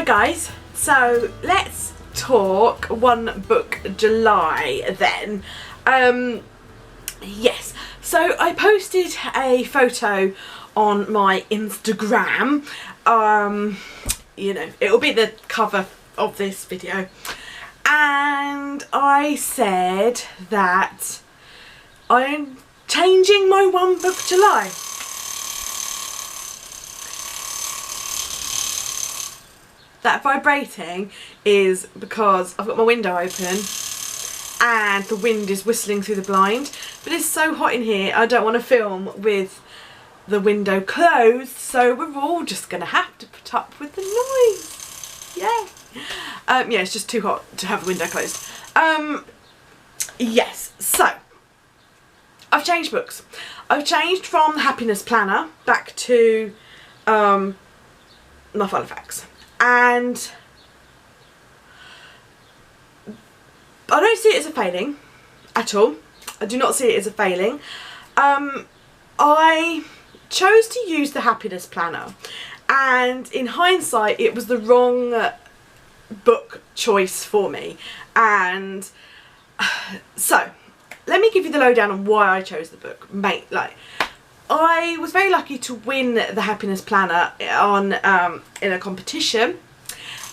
Hi guys, so let's talk One Book July then. Yes, so I posted a photo on my Instagram. You know, it'll be the cover of this video, and I said that I'm changing my One Book July. That vibrating is because I've got my window open and the wind is whistling through the blind, but it's so hot in here I don't want to film with the window closed, so we're all just gonna have to put up with the noise. Yeah, it's just too hot to have the window closed. Yes, so I've changed books. I've changed from the Happiness Planner back to my Fun Facts. And I don't see it as a failing at all. I do not see it as a failing. I chose to use the Happiness Planner, and in hindsight it was the wrong book choice for me. And so let me give you the lowdown on why I chose the book. I was very lucky to win the Happiness Planner on in a competition,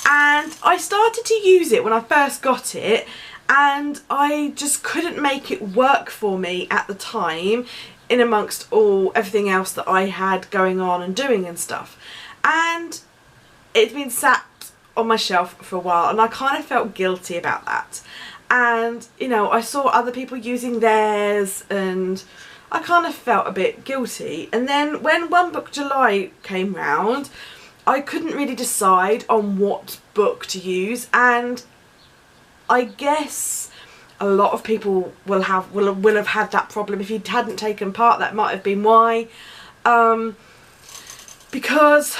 and I started to use it when I first got it, and I just couldn't make it work for me at the time, in amongst everything else that I had going on and doing and stuff. And it's been sat on my shelf for a while, and I kind of felt guilty about that. And you know, I saw other people using theirs and I kind of felt a bit guilty. And then when One Book July came round, I couldn't really decide on what book to use, and I guess a lot of people will have had that problem. If you hadn't taken part, that might have been why. Because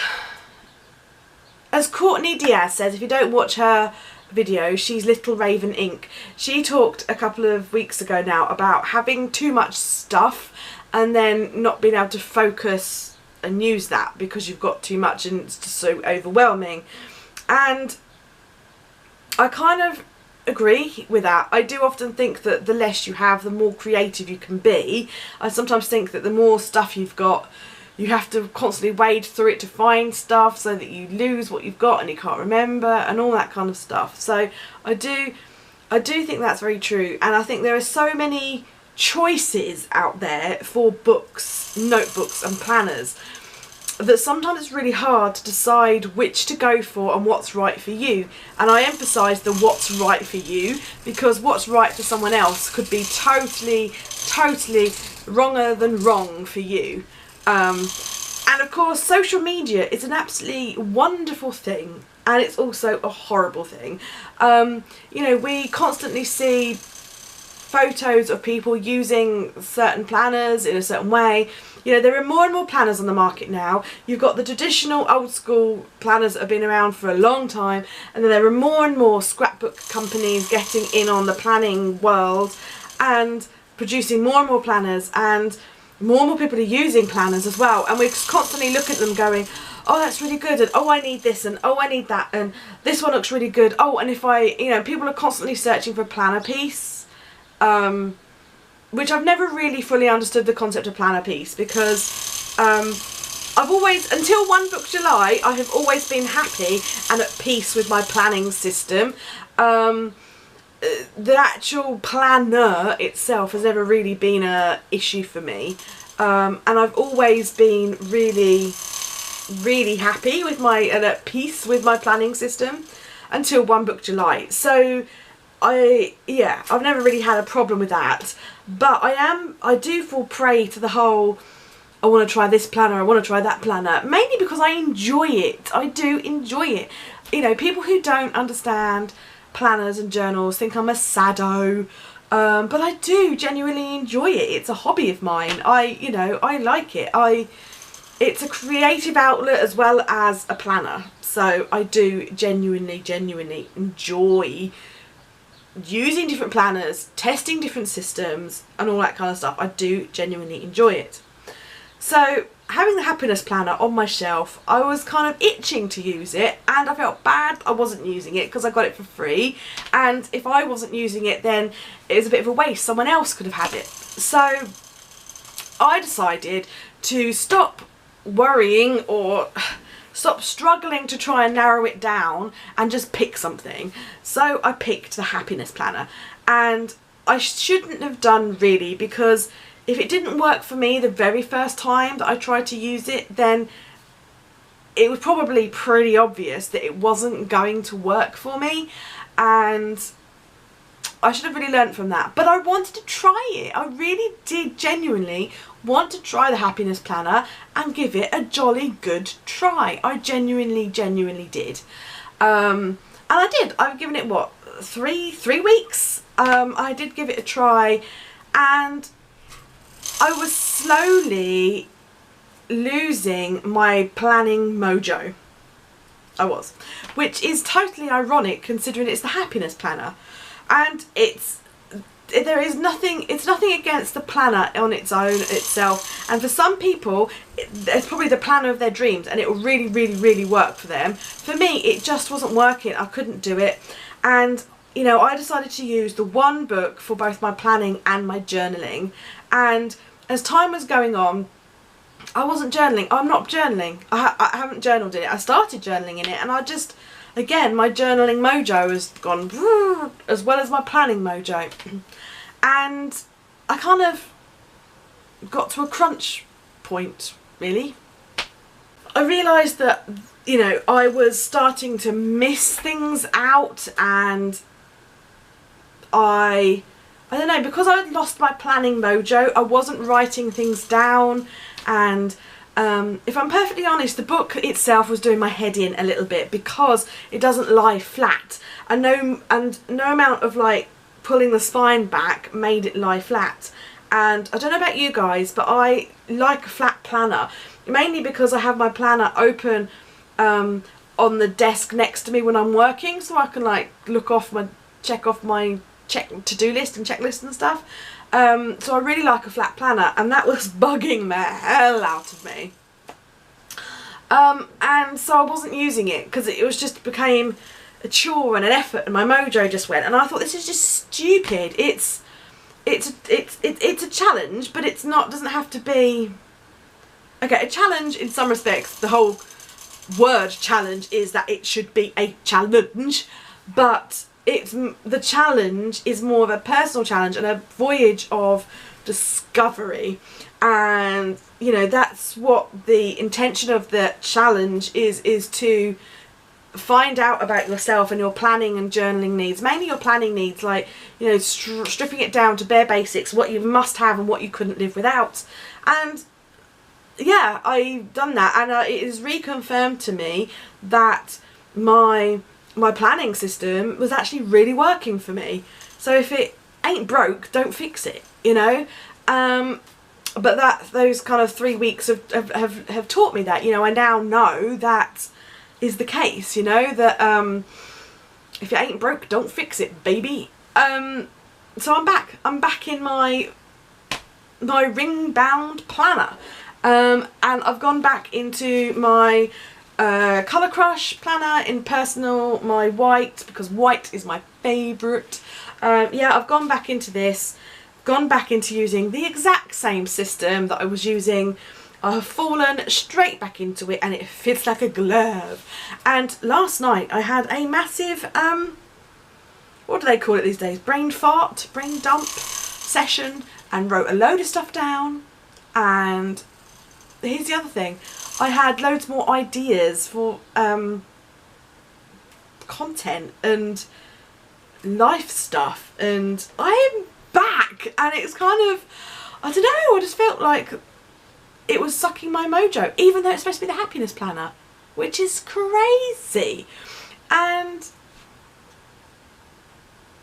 as Courtney Diaz says, if you don't watch her video, she's Little Raven Inc. She talked a couple of weeks ago now about having too much stuff and then not being able to focus and use that because you've got too much and it's just so overwhelming. And I kind of agree with that. I do often think that the less you have, the more creative you can be. I sometimes think that the more stuff you've got, you have to constantly wade through it to find stuff, so that you lose what you've got and you can't remember and all that kind of stuff. So I do think that's very true, and I think there are so many choices out there for books, notebooks and planners that sometimes it's really hard to decide which to go for and what's right for you. And I emphasise the what's right for you, because what's right for someone else could be totally wronger than wrong for you. And of course, social media is an absolutely wonderful thing, and it's also a horrible thing. You know, we constantly see photos of people using certain planners in a certain way. You know, there are more and more planners on the market now. You've got the traditional old school planners that have been around for a long time, and then there are more and more scrapbook companies getting in on the planning world and producing more and more planners, and more people are using planners as well, and we constantly look at them going, oh, that's really good, and oh, I need this, and oh, I need that, and this one looks really good. Oh, and if people are constantly searching for a planner piece, which I've never really fully understood the concept of planner piece, because I've always, until One Book July, I have always been happy and at peace with my planning system. The actual planner itself has never really been a issue for me, and I've always been really happy with and at peace with my planning system until One Book July. So I've never really had a problem with that, but I do fall prey to the whole, I want to try this planner, I want to try that planner, mainly because I enjoy it. I do enjoy it. You know, people who don't understand planners and journals think I'm a sado, but I do genuinely enjoy it. It's a hobby of mine. I like it. It's a creative outlet as well as a planner, so I do genuinely enjoy using different planners, testing different systems and all that kind of stuff. I do genuinely enjoy it. So having the happiness planner on my shelf, I was kind of itching to use it, and I felt bad I wasn't using it because I got it for free, and if I wasn't using it then it was a bit of a waste, someone else could have had it. So I decided to stop worrying or stop struggling to try and narrow it down and just pick something. So I picked the happiness planner, and I shouldn't have done really, because if it didn't work for me the very first time that I tried to use it, then it was probably pretty obvious that it wasn't going to work for me, and I should have really learned from that. But I wanted to try it. I really did genuinely want to try the happiness planner and give it a jolly good try. I genuinely did. And I did. I've given it, what, three weeks? I did give it a try, and I was slowly losing my planning mojo. I was. Which is totally ironic considering it's the happiness planner. And it's nothing against the planner on its own itself, and for some people it's probably the planner of their dreams and it will really work for them. For me, it just wasn't working. I couldn't do it, and you know, I decided to use the one book for both my planning and my journaling. And as time was going on, I wasn't journaling. I'm not journaling. I haven't journaled in it. I started journaling in it, and I just, again, my journaling mojo has gone as well as my planning mojo. And I kind of got to a crunch point, really. I realised that, you know, I was starting to miss things out, and I don't know, because I had lost my planning mojo, I wasn't writing things down, and if I'm perfectly honest, the book itself was doing my head in a little bit because it doesn't lie flat, and no amount of like pulling the spine back made it lie flat. And I don't know about you guys, but I like a flat planner, mainly because I have my planner open on the desk next to me when I'm working, so I can like check off my to-do list and checklist and stuff. So I really like a flat planner, and that was bugging the hell out of me. And so I wasn't using it because it was just became a chore and an effort, and my mojo just went. And I thought, this is just stupid. It's a challenge, but it's not. Doesn't have to be. Okay, a challenge in some respects. The whole word challenge is that it should be a challenge, but the challenge is more of a personal challenge and a voyage of discovery, and you know, that's what the intention of the challenge is to find out about yourself and your planning and journaling needs, mainly your planning needs, like, you know, stripping it down to bare basics, what you must have and what you couldn't live without. And yeah, I've done that, and it is reconfirmed to me that my planning system was actually really working for me. So if it ain't broke, don't fix it, you know. But those kind of 3 weeks have taught me that, you know. I now know that is the case, you know, that if it ain't broke, don't fix it, baby. So I'm back in my ring bound planner, and I've gone back into my Colour Crush planner in personal, my white, because white is my favourite. Yeah, I've gone back into this, gone back into using the exact same system that I was using. I have fallen straight back into it, and it fits like a glove. And last night I had a massive, what do they call it these days? Brain dump session, and wrote a load of stuff down. And here's the other thing. I had loads more ideas for content and life stuff, and I am back, and it's kind of, I don't know, I just felt like it was sucking my mojo, even though it's supposed to be the happiness planner, which is crazy. And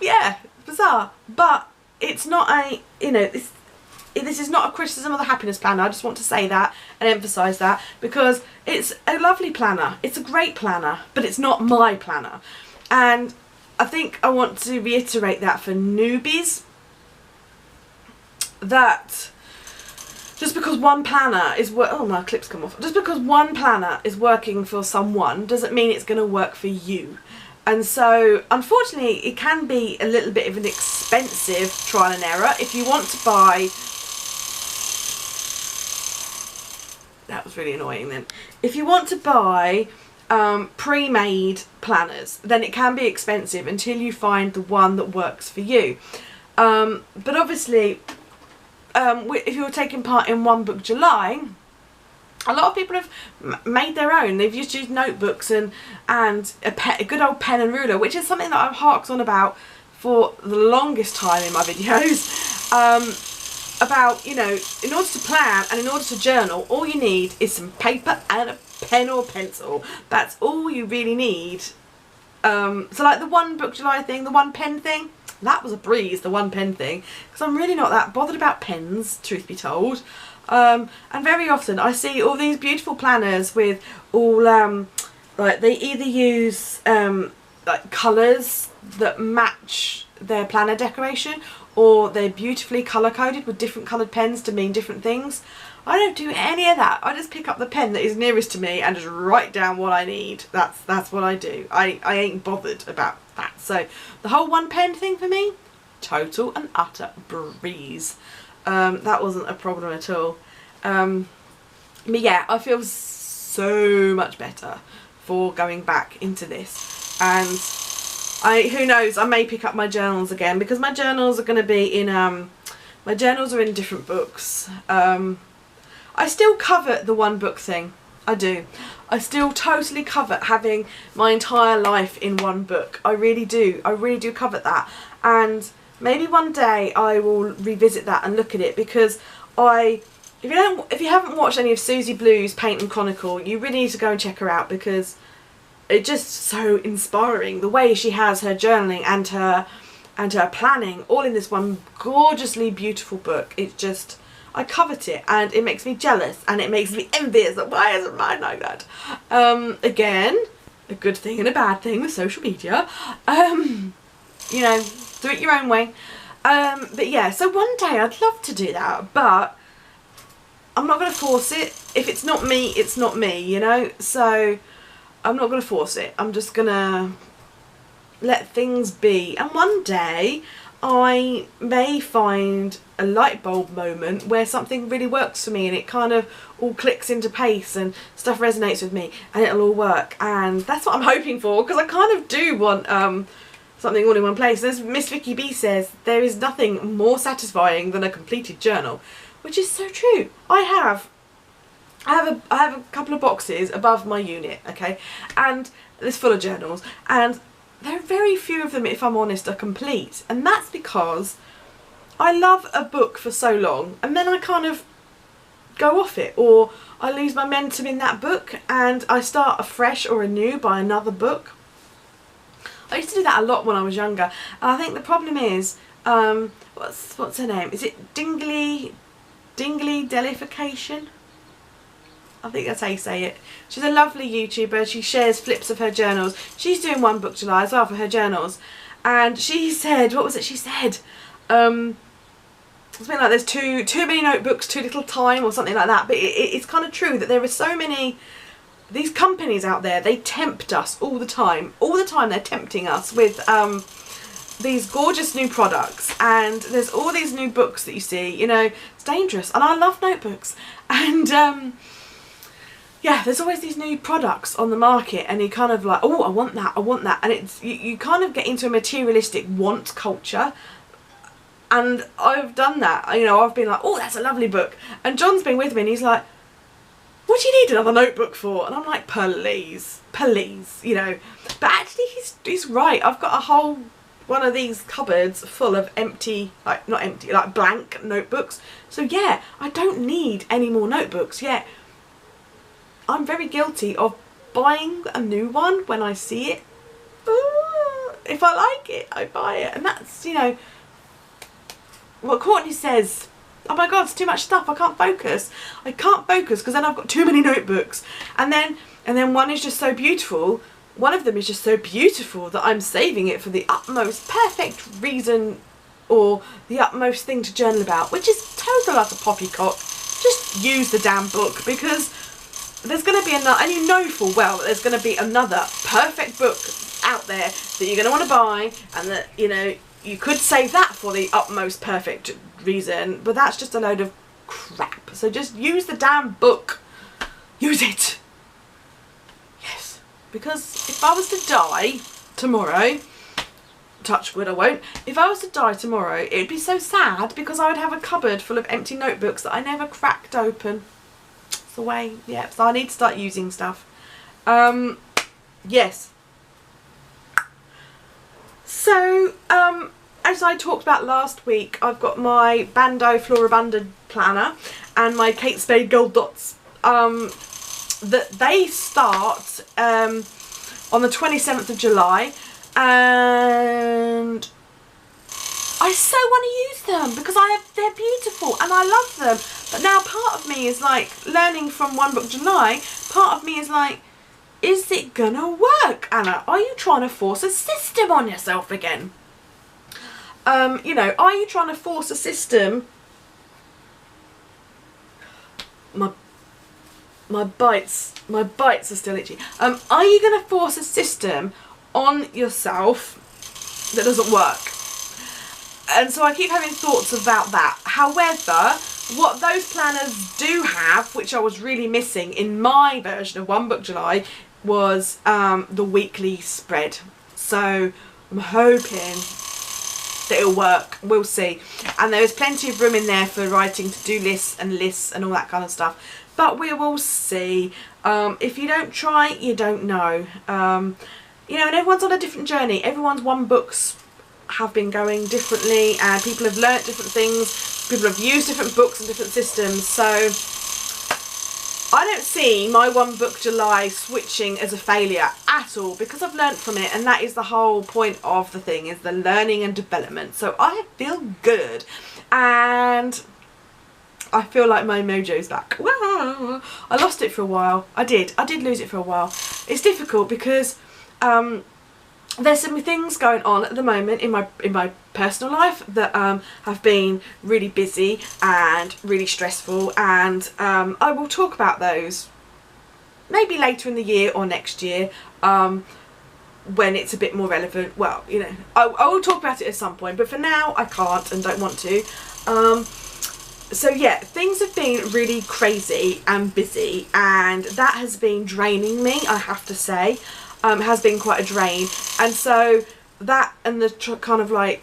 yeah, bizarre, but it's not a, you know, this is not a criticism of the happiness planner. I just want to say that and emphasise that, because it's a lovely planner, it's a great planner, but it's not my planner. And I think I want to reiterate that for newbies, that just because one planner is oh my clips come off. Just because one planner is working for someone doesn't mean it's going to work for you. And so unfortunately it can be a little bit of an expensive trial and error if you want to buy. That was really annoying then. If you want to buy pre-made planners, then it can be expensive until you find the one that works for you. But obviously, if you're taking part in One Book July, a lot of people have made their own. They've just used notebooks and a good old pen and ruler, which is something that I've harked on about for the longest time in my videos. About, you know, in order to plan and in order to journal, all you need is some paper and a pen or pencil. That's all you really need. So like the One Book July thing, the one pen thing, that was a breeze, the one pen thing, because I'm really not that bothered about pens, truth be told. And very often I see all these beautiful planners with all like they either use like colours that match their planner decoration, or they're beautifully colour coded with different coloured pens to mean different things. I don't do any of that. I just pick up the pen that is nearest to me and just write down what I need. That's what I do. I ain't bothered about that. So the whole one pen thing for me, total and utter breeze. That wasn't a problem at all. But yeah, I feel so much better for going back into this. And who knows, I may pick up my journals again, because my journals are going to be in, my journals are in different books. I still covet the one book thing. I do. I still totally covet having my entire life in one book. I really do. I really do covet that. And maybe one day I will revisit that and look at it, because if you haven't watched any of Susie Blue's Paint and Chronicle, you really need to go and check her out, because it's just so inspiring, the way she has her journaling and her planning all in this one gorgeously beautiful book. It's just, I covet it, and it makes me jealous and it makes me envious. Why isn't mine like that? Again, a good thing and a bad thing with social media. You know, do it your own way. But yeah, so one day I'd love to do that, but I'm not going to force it. If it's not me, it's not me, you know? So I'm not going to force it. I'm just going to let things be. And one day I may find a light bulb moment where something really works for me and it kind of all clicks into place and stuff resonates with me and it'll all work. And that's what I'm hoping for, because I kind of do want something all in one place. As Miss Vicky B says, there is nothing more satisfying than a completed journal, which is so true. I have a couple of boxes above my unit, okay, and it's full of journals, and there are very few of them, if I'm honest, are complete. And that's because I love a book for so long and then I kind of go off it, or I lose momentum in that book and I start afresh or anew by another book. I used to do that a lot when I was younger, and I think the problem is, what's her name? Is it Dingley Delification? I think that's how you say it. She's a lovely YouTuber. She shares flips of her journals. She's doing One Book July as well for her journals. And she said, what was it she said? Something like there's too many notebooks, too little time, or something like that. But it's kind of true that there are so many, these companies out there, they tempt us all the time. All the time they're tempting us with these gorgeous new products. And there's all these new books that you see, you know, it's dangerous. And I love notebooks. And yeah, there's always these new products on the market and you kind of like, oh, I want that. And it's you kind of get into a materialistic want culture. And I've done that. You know, I've been like, oh, that's a lovely book. And John's been with me and he's like, what do you need another notebook for? And I'm like, please, you know. But actually he's right. I've got a whole one of these cupboards full of empty, like not empty, like blank notebooks. So yeah, I don't need any more notebooks yet. I'm very guilty of buying a new one when I see it. If I like it, I buy it. And that's, you know, what Courtney says. Oh my God, it's too much stuff. I can't focus. I can't focus because then I've got too many notebooks. And then one is just so beautiful. One of them is just so beautiful that I'm saving it for the utmost perfect reason or the utmost thing to journal about, which is total utter poppycock. just use the damn book, because there's going to be another, and you know full well that there's going to be another perfect book out there that you're going to want to buy, and that, you know, you could save that for the utmost perfect reason, but that's just a load of crap. So just use the damn book. Use it. Yes. Because if I was to die tomorrow, touch wood I won't, if I was to die tomorrow, it would be so sad, because I would have a cupboard full of empty notebooks that I never cracked open. It's the way, yeah, so I need to start using stuff. Yes. So, as I talked about last week, I've got my Bando Floribunda planner and my Kate Spade Gold Dots, that they start on the 27th of July, and I so want to use them because they're beautiful and I love them. But now part of me is like, learning from One Book July, part of me is like, is it gonna work, Anna? Are you trying to force a system on yourself again? You know, are you trying to force a system? My bites are still itchy. Are you going to force a system on yourself that doesn't work? And so I keep having thoughts about that. However, what those planners do have, which I was really missing in my version of One Book July, was the weekly spread. So I'm hoping that it'll work. We'll see. And there is plenty of room in there for writing to-do lists and all that kind of stuff. But we will see. If you don't try, you don't know. You know, and everyone's on a different journey. Everyone's one books have been going differently, and people have learnt different things. People have used different books and different systems. So I don't see my One Book July switching as a failure at all, because I've learnt from it, and that is the whole point of the thing, is the learning and development. So I feel good, and I feel like my mojo's back. Wow. I lost it for a while. I did lose it for a while. It's difficult because there's some things going on at the moment in my personal life that have been really busy and really stressful, and I will talk about those maybe later in the year or next year, when it's a bit more relevant. Well, you know, I will talk about it at some point, but for now I can't and don't want to. So yeah, things have been really crazy and busy, and that has been draining me, I have to say. Has been quite a drain, and so that and the kind of like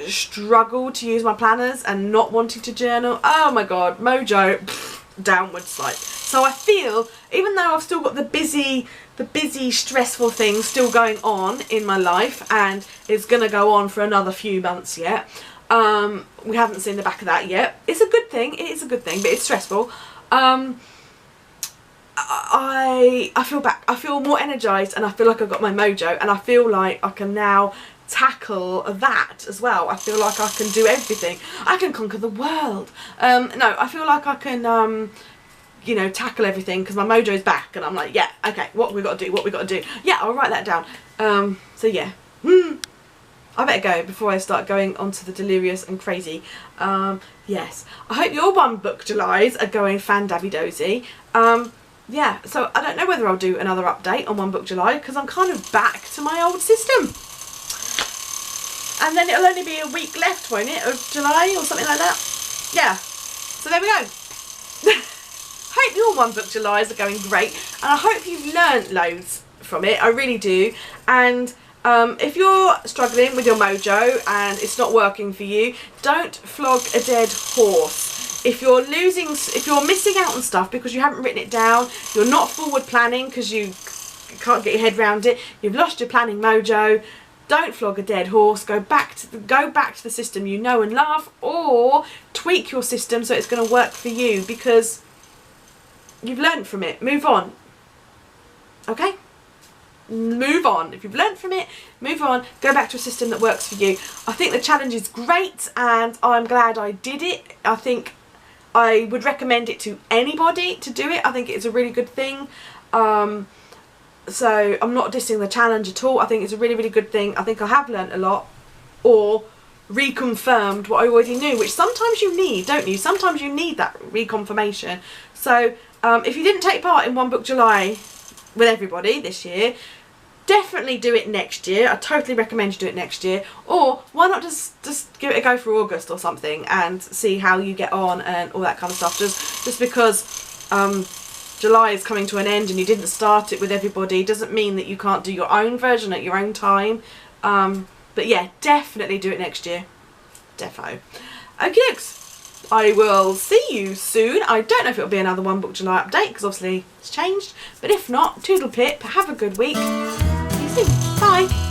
struggle to use my planners and not wanting to journal, oh my god, mojo, downward slope. So I feel, even though I've still got the busy stressful things still going on in my life, and it's gonna go on for another few months yet, we haven't seen the back of that yet. It's a good thing, it is a good thing, but it's stressful. I feel back, I feel more energised, and I feel like I've got my mojo, and I feel like I can now tackle that as well. I feel like I can do everything. I can conquer the world. No, I feel like I can you know, tackle everything, because my mojo's back, and I'm like, yeah, okay, what we got to do, yeah, I'll write that down. So yeah, I better go before I start going onto the delirious and crazy. Yes, I hope your One Book Julys are going fan-dabby-dozy. Yeah, so I don't know whether I'll do another update on One Book July, because I'm kind of back to my old system. And then it'll only be a week left, won't it, of July or something like that? Yeah, so there we go. Hope your One Book Julys are going great, and I hope you've learnt loads from it, I really do. And if you're struggling with your mojo and it's not working for you, don't flog a dead horse. If you're missing out on stuff because you haven't written it down, you're not forward planning because you can't get your head around it, you've lost your planning mojo, don't flog a dead horse. Go back to the system you know and love, or tweak your system so it's going to work for you, because you've learned from it. Move on. Okay? Move on. If you've learned from it, move on. Go back to a system that works for you. I think the challenge is great, and I'm glad I did it. I think I would recommend it to anybody to do it. I think it's a really good thing. So I'm not dissing the challenge at all. I think it's a really, really good thing. I think I have learnt a lot, or reconfirmed what I already knew, which sometimes you need, don't you? Sometimes you need that reconfirmation. So if you didn't take part in One Book July with everybody this year, definitely do it next year. I totally recommend you do it next year. Or why not just give it a go for August or something and see how you get on and all that kind of stuff. Just because July is coming to an end and you didn't start it with everybody doesn't mean that you can't do your own version at your own time. But yeah, definitely do it next year. Defo. Okay, dokes. I will see you soon. I don't know if it'll be another One Book July update because obviously it's changed. But if not, toodle pip. Have a good week. See you soon. Bye.